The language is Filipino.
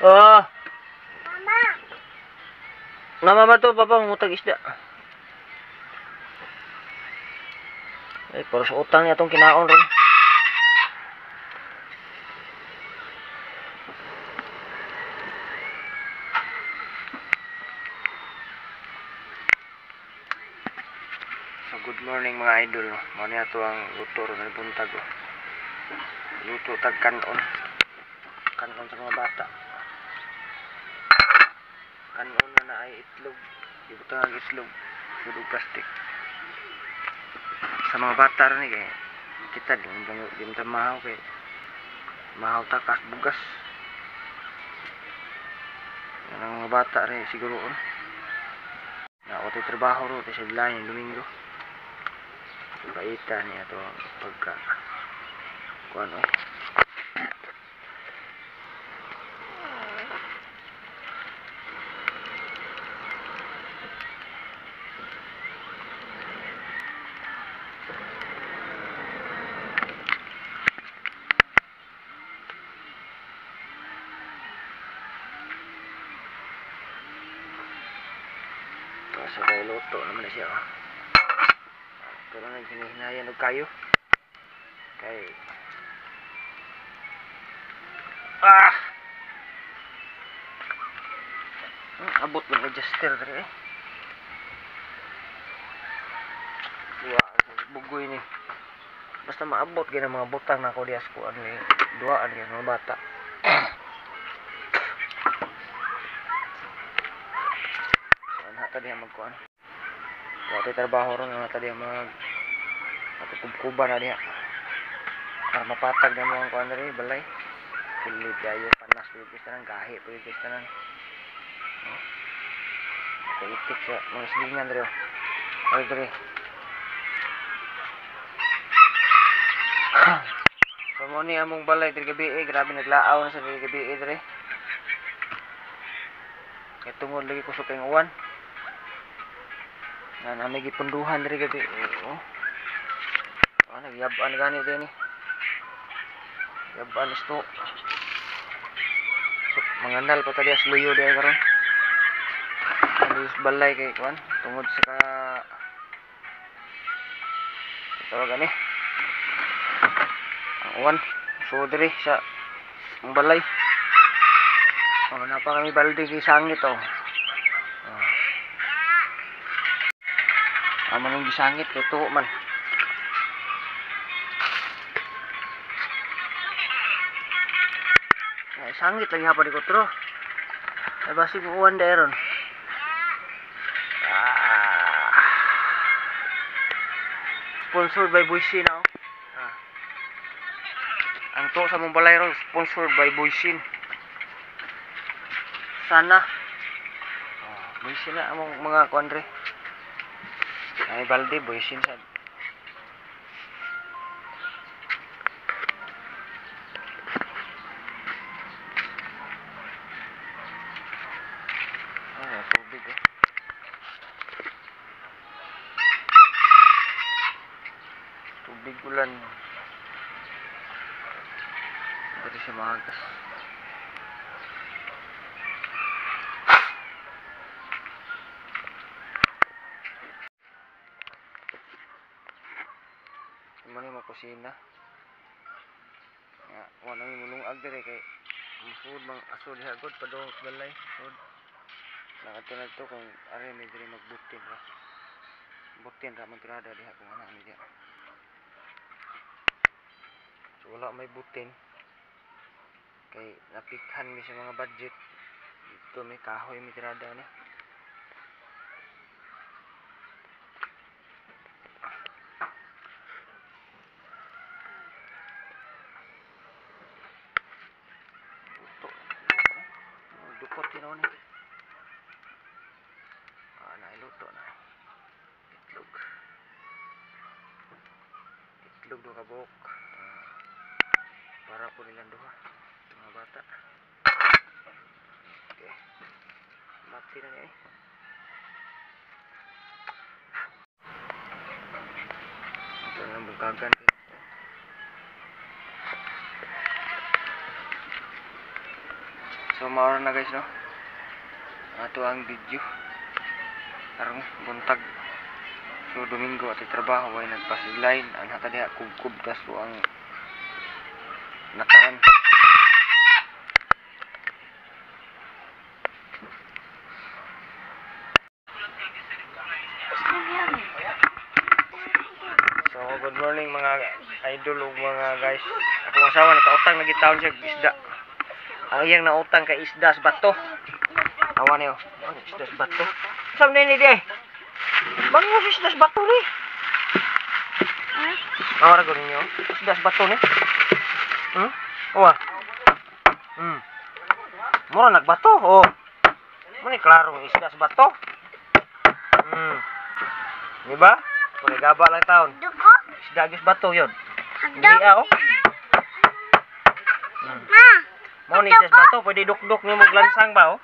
Oh. Nga mama to, papa, mangutag isda. Ay, pero sa utang niya itong kinaon rin. So, good morning mga idol. Muna ito ang luto rin ng buntag. Luto tag kanon. Kanon sa mga bata. Kanon na ay itlog. Ibutang ang itlog. Sulog plastic. Sa mga bata rin kaya kita di mo mahaw kaya mahaw takas bugas. Yan ang mga bata rin siguro na otoy trabaho ro sa lain yung Domingo. Baita niya to pagka kung ano so kay luto naman na siya pero naghinayan og kayo kay abot ng adjuster dre bugoy ni basta maabot gina mga butang na ko dias ko ani duaan ni mga bata. Nata diha magkuan. Wala trabaho ron nata diha mag kuba na diha. Para mapatag na mo ang kuan diri balay. Pilit dayo panas pilit tanan gahi pilit tanan. Itik sa mga silingan diri. Ay diri. So mo ni among balay diri gabi grabe naglaaw na sa diri gabi diri. Kay tungod lagi kusog kay uwan. Na nami gipunduhan diri gabi. Nagyaban gani din ni. Yaban isto. So manganal pa tadi asluyo di karon. Alis balay kay kuan tungod sa tawag ani. Ang uwan. So diri sa ang balay. Napa kami balde kay sangit Aman yung gisangit kay tuo man. Ay sangit lagi hapon ko tro. Ay basi ko uwan daeron. Sponsored by Boysin now. Ang to sa mong balay ron sponsored by Boysin. Sana. Boysin na among mga kuandre. Ay balde Boysin sad. Tubig Tubig ulan. Dari sa magas. Mani mo kusina. Ya, wala mi mulungag dire kay musud mang asod hagod padong balay. Sud. Nakatulad to kung are mi dire magbutin ra. Butin ra man tirada diha kung ana mi diha. So wala may butin. Kay napikhan mi sa mga budget. Dito may kahoy mi tirada ni. Dukot tinaw ni. Nailuto na. Itlog do kabok. Para po nilang duha. Mga bata. Okay. Mati na niya Ito na bukagan. So maura na guys no. Ato ang video. Karong buntag. So Domingo at trabaho ay nagpasiglain ang hata diha kubkub tas po ang nakaran. So good morning mga idol ug mga guys. Akong asawa nakautang lagi taon siya isda. Ang iyang nautang kay isda sa bato. Awa niyo. Isda sa bato. Saan ni di? Bango si isda sa bato ni. Awara ko ninyo. Isda sa bato ni. Owa. Mura nagbato. Oh. Muni klarong isda sa bato. Di ba? Kung gaba lang taon. Dugo? Isda sa bato yun. Hindi Hagdaw? oh. Ma! Mo ni isda sa bato. Pwede duk-duk niyo maglansang ba oh.